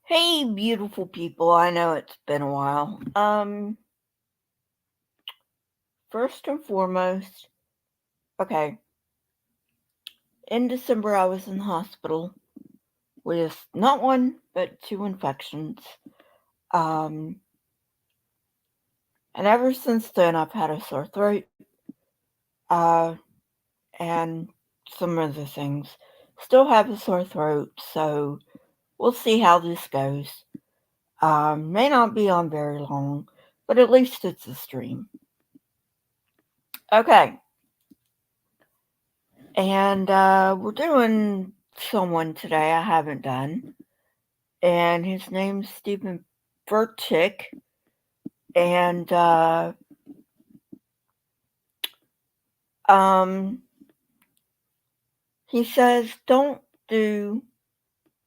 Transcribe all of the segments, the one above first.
Hey, beautiful people. I know it's been a while. First and foremost, okay, in December I was in the hospital with not one, but two infections. Um, and ever since then I've had a sore throat, uh, and some other things. Still have a sore throat, so we'll see how this goes. May not be on very long, but at least it's a stream. Okay, and we're doing someone today I haven't done, and his name's Stephen Furtick, and um, he says don't do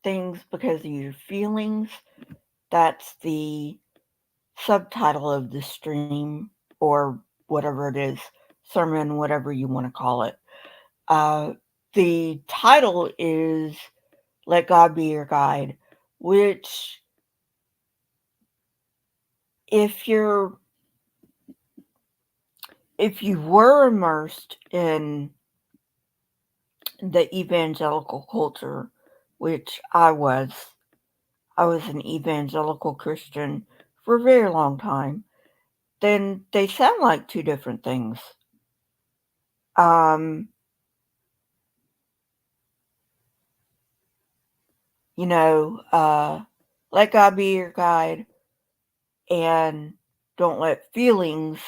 things because of your feelings. That's the subtitle of the stream, or whatever it is, sermon, whatever you want to call it. Uh, the title is Let God Be Your Guide, which if you're if you were immersed in the evangelical culture, which I was an evangelical Christian for a very long time, then they sound like two different things. Um, you know, let God be your guide and don't let feelings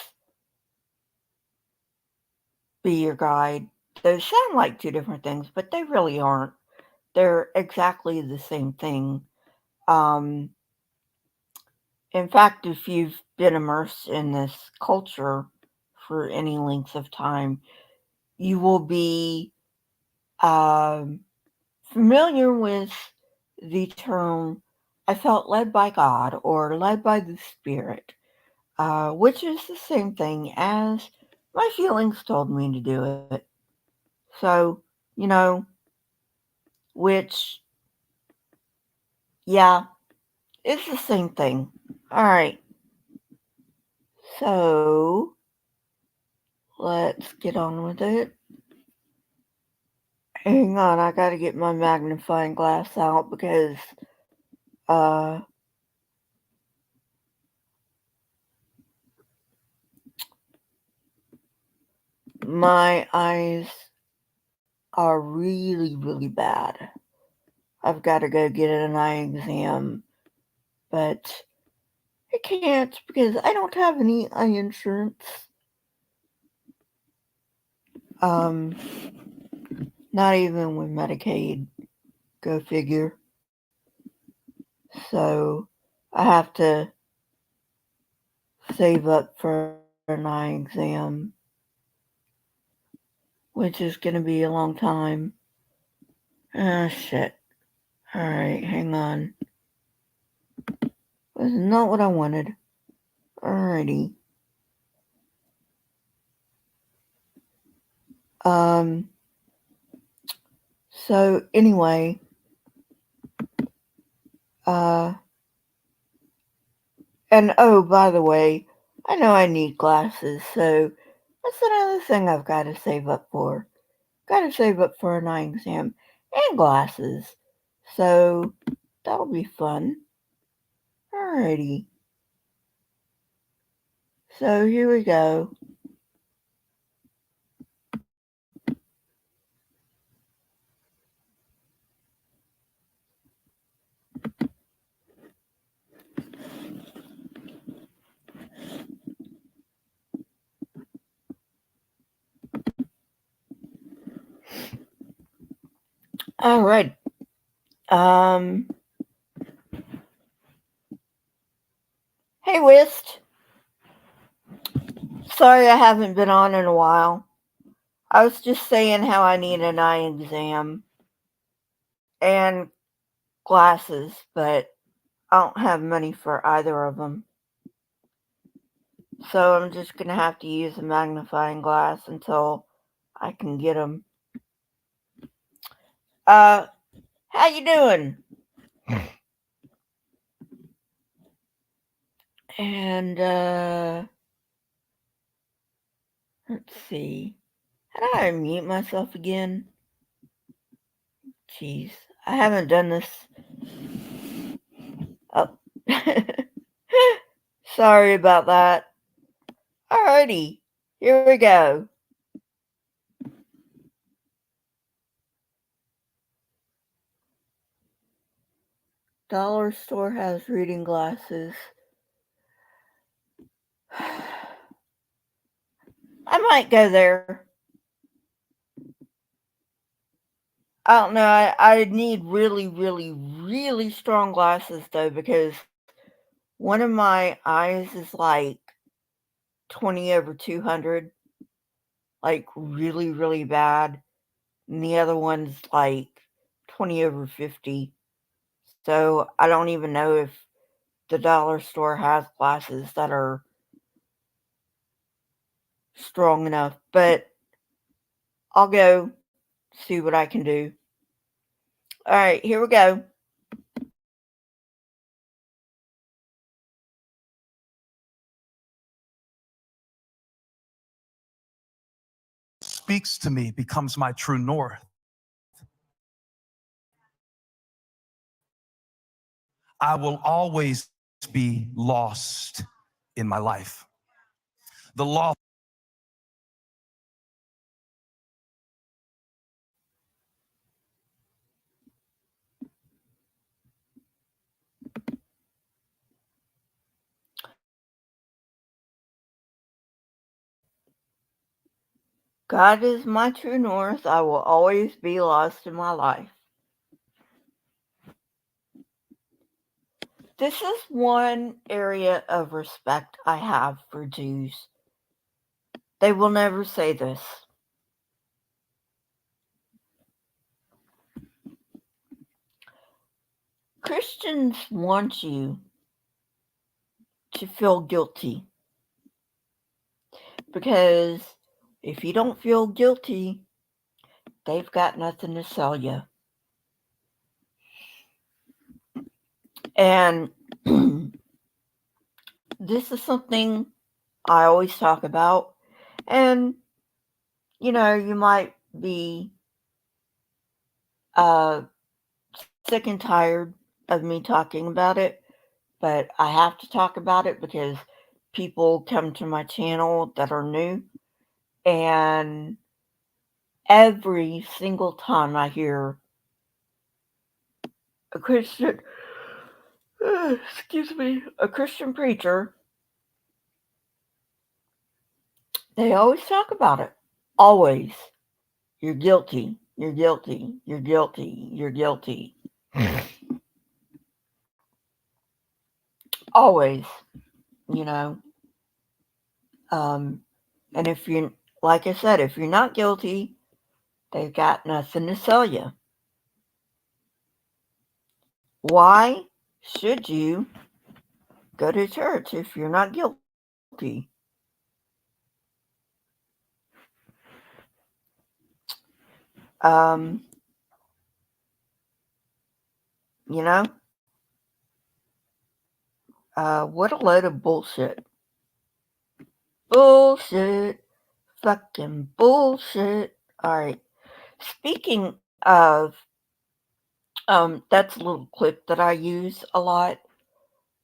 be your guide. Those sound like two different things, but they really aren't. They're exactly the same thing. Um, in fact, if you've been immersed in this culture for any length of time, you will be um, familiar with the term I felt led by God or led by the Spirit, which is the same thing as my feelings told me to do it. So, you know, which, yeah, it's the same thing. All right, so let's get on with it. Hang on, I gotta get my magnifying glass out because uh my eyes are really, really bad. I've got to go get an eye exam, but I can't because I don't have any eye insurance. Um, Not even with Medicaid. Go figure. So I have to save up for an eye exam, which is going to be a long time. Ah, shit. Alright, hang on. That's not what I wanted. Alrighty. Um, so anyway, uh, and oh, by the way, I know I need glasses, so that's another thing I've got to save up for. Got to save up for an eye exam and glasses. So that'll be fun. Alrighty. So here we go. Alright. Um, hey, Wist. Sorry I haven't been on in a while. I was just saying how I need an eye exam and glasses, but I don't have money for either of them. So I'm just going to have to use a magnifying glass until I can get them. Uh, how you doing? And let's see. How do I mute myself again? Jeez, I haven't done this. Oh. Sorry about that. Alrighty, here we go. Dollar store has reading glasses. I might go there. I don't know. I need really, really, really strong glasses though, because one of my eyes is like 20 over 200, like really, really bad. And the other one's like 20 over 50. So I don't even know if the dollar store has glasses that are strong enough, but I'll go see what I can do. All right, here we go. Speaks to me becomes my true north. I will always be lost in my life. The law. God is my true north. I will always be lost in my life. This is one area of respect I have for Jews. They will never say this. Christians want you to feel guilty, because if you don't feel guilty, they've got nothing to sell you. And this is something I always talk about. And, you might be sick and tired of me talking about it, but I have to talk about it because people come to my channel that are new, and every single time I hear a Christian, a Christian preacher, they always talk about it. Always. You're guilty. You're guilty. You're guilty. You're guilty. Always, you know. Um, and if you're, like I said, if you're not guilty, they've got nothing to sell you. Why should you go to church if you're not guilty? Um, you know, what a load of bullshit. Bullshit. Fucking bullshit. All right. Speaking of, that's a little clip that I use a lot,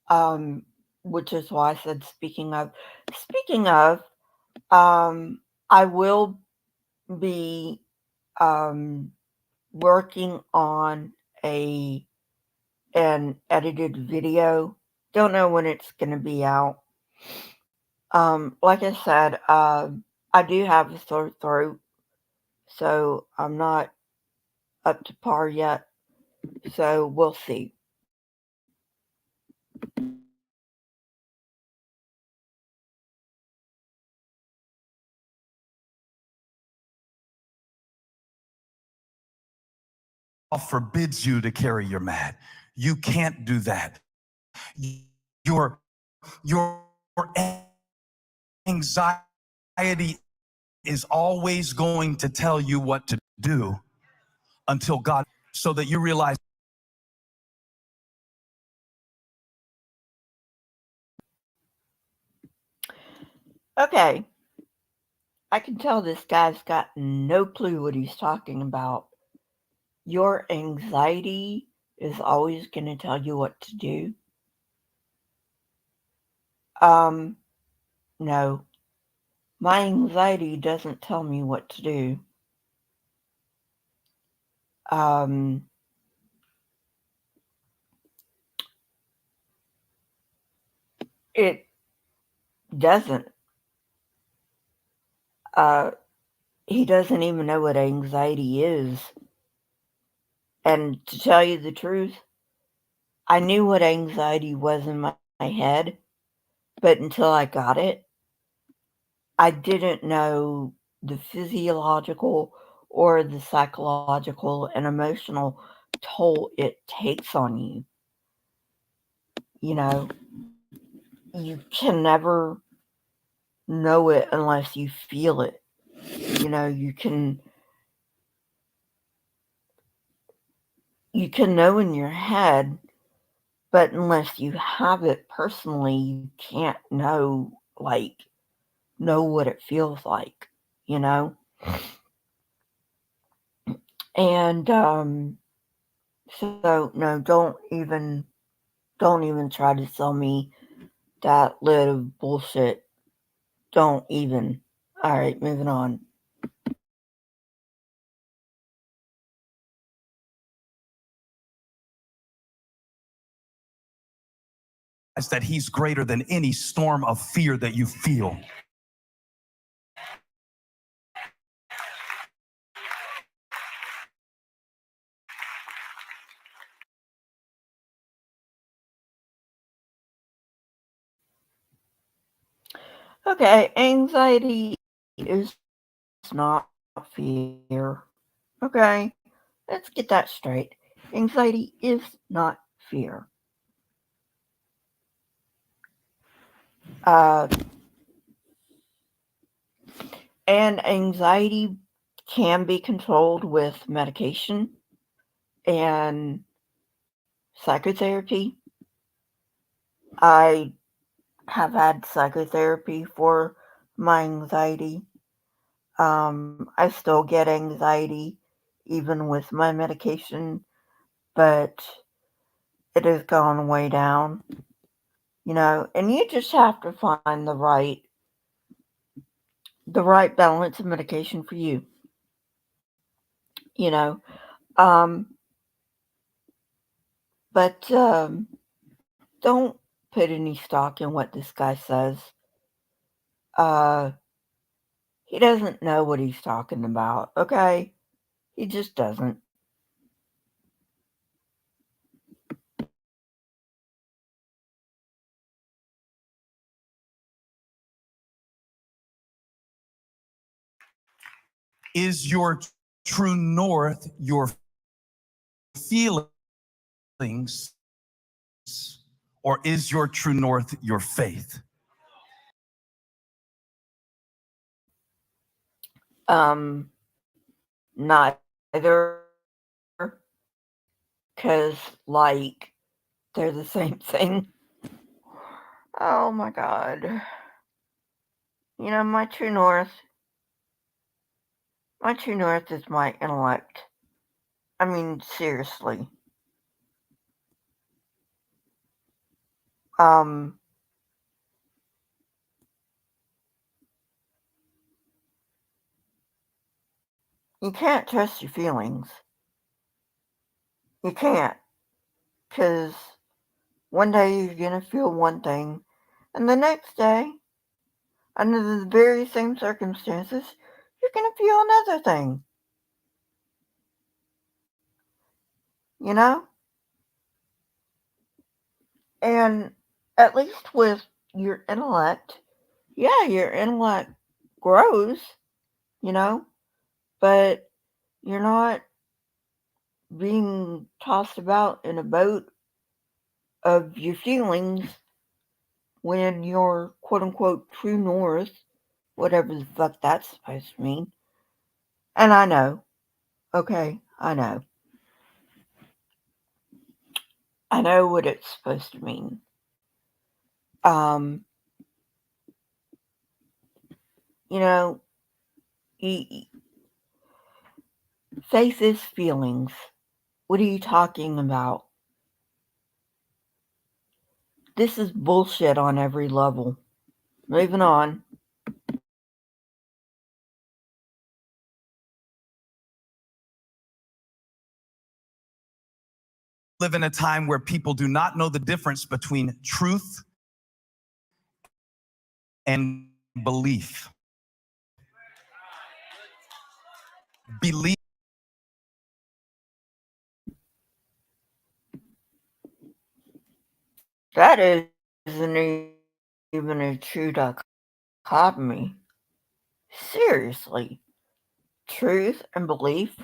um, which is why I said speaking of. Speaking of, I will be working on an edited video. Don't know when it's going to be out. Like I said, I do have a sore throat, so I'm not up to par yet. So we'll see. Forbids you to carry your mat. You can't do that. Your anxiety is always going to tell you what to do until God, so that you realize Okay, I can tell this guy's got no clue what he's talking about. Your anxiety is always going to tell you what to do. Um, no, my anxiety doesn't tell me what to do. Um, it doesn't. Uh, he doesn't even know what anxiety is. And to tell you the truth, I knew what anxiety was in my head, but until I got it, I didn't know the physiological or the psychological and emotional toll it takes on you. You know, you can never know it unless you feel it. You know, you can know in your head, but unless you have it personally, you can't know what it feels like, you know? And so no, don't even try to sell me that lid of bullshit. Don't even. All right, moving on. That he's greater than any storm of fear that you feel. Okay, anxiety is not fear. Okay, let's get that straight. Anxiety is not fear. Uh, and anxiety can be controlled with medication and psychotherapy. I have had psychotherapy for my anxiety. I still get anxiety even with my medication, but it has gone way down, and you just have to find the right balance of medication for you, you know. Um, but don't put any stock in what this guy says. Uh, he doesn't know what he's talking about, okay? He just doesn't. Is your true north your feelings, or is your true north your faith? Neither, because, they're the same thing. Oh my god. My true north is my intellect. I mean, seriously. Um, you can't trust your feelings. You can't, because one day you're gonna feel one thing, and the next day, under the very same circumstances, you're gonna feel another thing. You know? And at least with your intellect, yeah, your intellect grows, you know, but you're not being tossed about in a boat of your feelings when your quote unquote true north, whatever the fuck that's supposed to mean. And I know, okay, I know. I know what it's supposed to mean. Um, You know, faith is feelings. What are you talking about? This is bullshit on every level. Moving on. Live in a time where people do not know the difference between truth and belief. Belief. That isn't even a true dichotomy. Seriously. Truth and belief?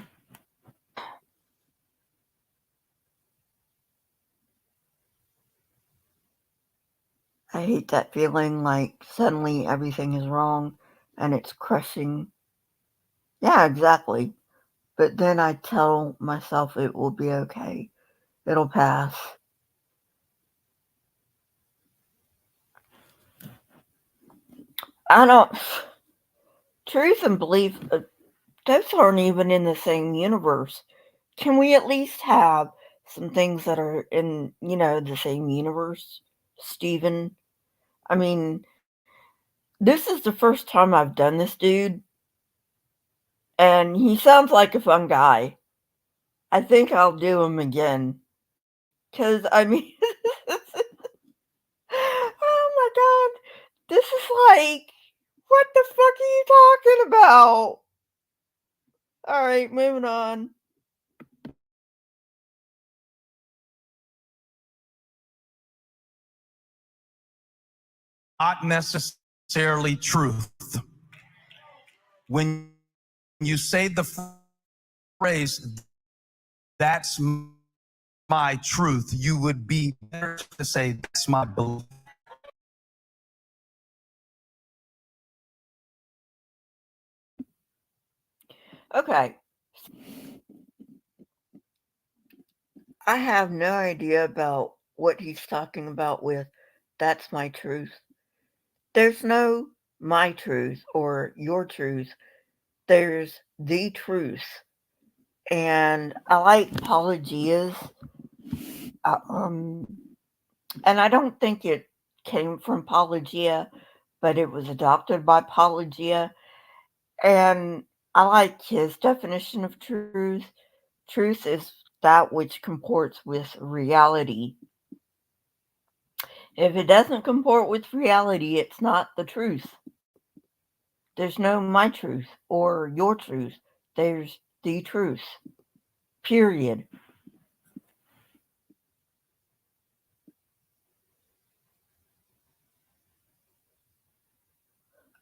I hate that feeling like suddenly everything is wrong and it's crushing. Yeah, exactly. But then I tell myself it will be okay. It'll pass. I don't. Truth and belief, those aren't even in the same universe. Can we at least have some things that are in, the same universe, Steven? I mean, this is the first time I've done this, dude, and he sounds like a fun guy. I think I'll do him again. Because, I mean, oh my god, this is like, what the fuck are you talking about? Alright, moving on. Not necessarily truth. When you say the phrase, that's my truth, you would be better to say, that's my belief. Okay, I have no idea about what he's talking about with that's my truth. There's no my truth or your truth. There's the truth. And I like apologias. Uh, um, and I don't think it came from Pelagia, but it was adopted by Pelagia. And I like his definition of truth. Truth is that which comports with reality. If it doesn't comport with reality, it's not the truth. There's no my truth or your truth. There's the truth. Period.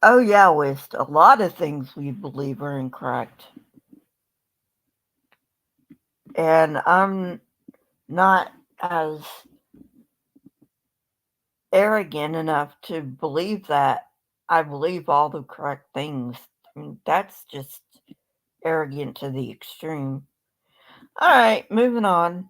Oh, yeah, Wist. A lot of things we believe are incorrect. And I'm not as arrogant enough to believe that I believe all the correct things. I mean, that's just arrogant to the extreme. All right, moving on.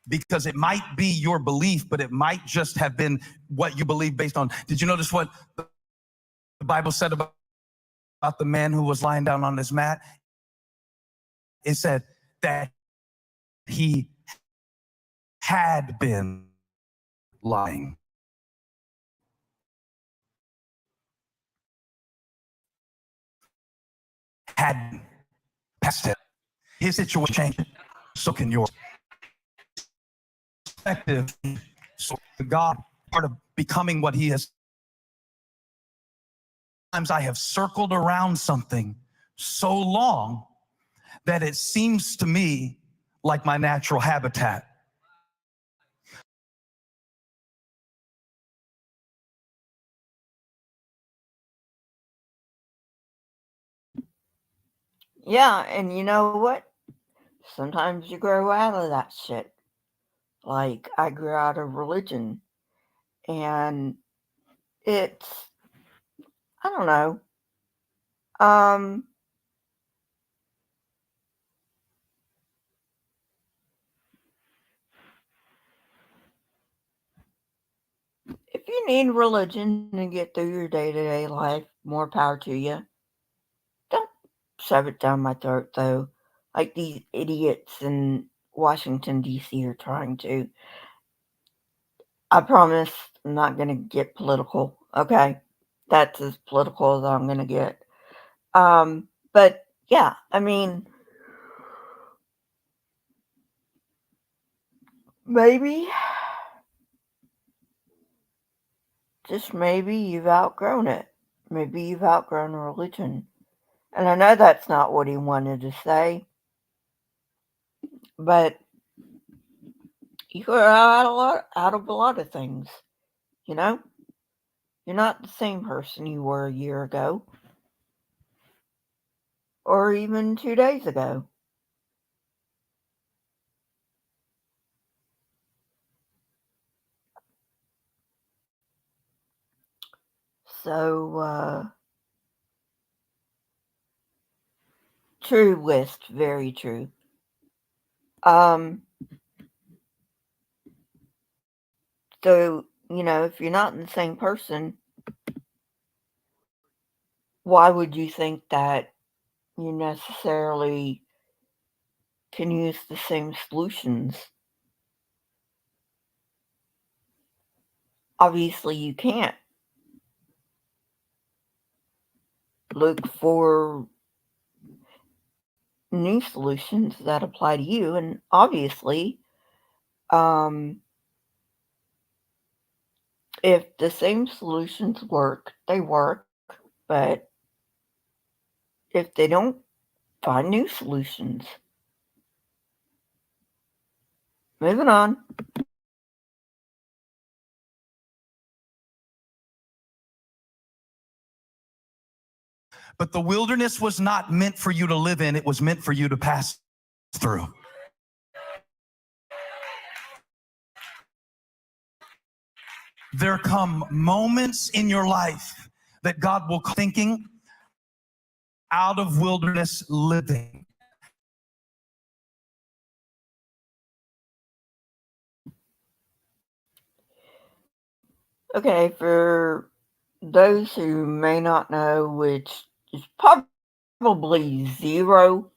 Because it might be your belief, but it might just have been what you believe based on. Did you notice what the Bible said about the man who was lying down on his mat? It said that he had been lying. Had past it. His situation changed. So can yours. Perspective. So God, part of becoming what He has. Sometimes I have circled around something so long that it seems to me like my natural habitat. Yeah, and you know what? Sometimes you grow out of that shit. Like, I grew out of religion. And it's, I don't know. Um, need religion to get through your day to day life. More power to you. Don't shove it down my throat, though, like these idiots in Washington, D.C. are trying to. I promise I'm not going to get political, okay? That's as political as I'm going to get. But yeah, I mean, maybe, just maybe you've outgrown it. Maybe you've outgrown religion. And I know that's not what he wanted to say, but you grow out of a lot of things, you know? You're not the same person you were a year ago or even 2 days ago. So, true, West, very true. Um, so, if you're not the same person, why would you think that you necessarily can use the same solutions? Obviously, you can't. Look for new solutions that apply to you, and obviously, um, if the same solutions work, they work, but if they don't, find new solutions. Moving on. But the wilderness was not meant for you to live in, it was meant for you to pass through. There come moments in your life that God will thinking out of wilderness living. Okay, for those who may not know, which is probably zero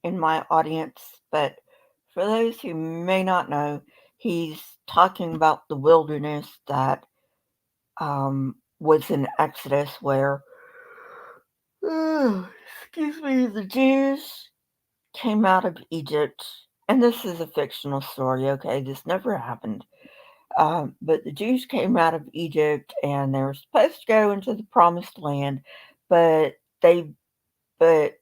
in my audience, but for those who may not know, he's talking about the wilderness that was in Exodus where, excuse me, the Jews came out of Egypt. And this is a fictional story, okay? This never happened. But the Jews came out of Egypt and they were supposed to go into the promised land, but they but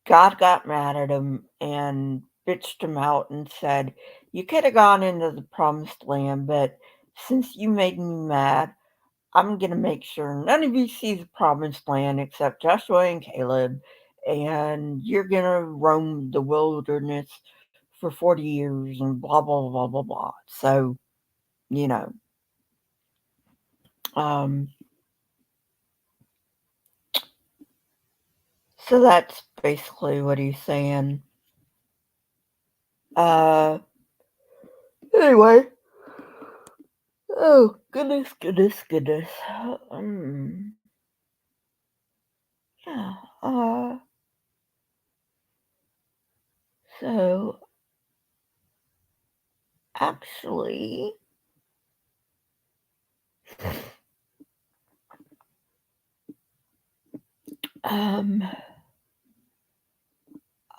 God got mad at them and bitched them out and said, "You could have gone into the promised land, but since you made me mad, I'm gonna make sure none of you see the promised land except Joshua and Caleb, and you're gonna roam the wilderness for 40 years and blah blah blah blah blah." So, you know, um, so that's basically what he's saying. Uh, anyway, oh goodness, goodness, goodness. Um, yeah. So actually, um,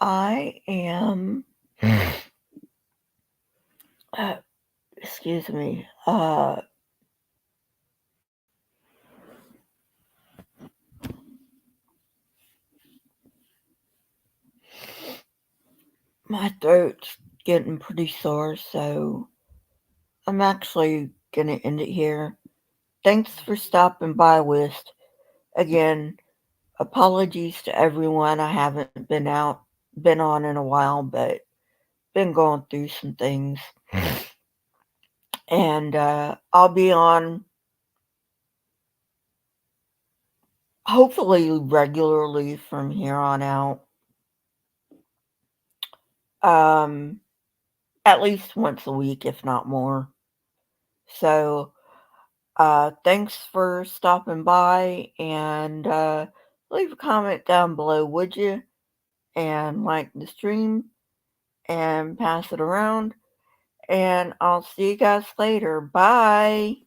I am. Uh, excuse me. My throat's getting pretty sore, so I'm actually gonna end it here. Thanks for stopping by, Wist. Again, apologies to everyone. I haven't been on in a while, but been going through some things. And I'll be on hopefully regularly from here on out. Um, at least once a week, if not more. So Thanks for stopping by and leave a comment down below, would you? And like the stream and pass it around. And I'll see you guys later. Bye.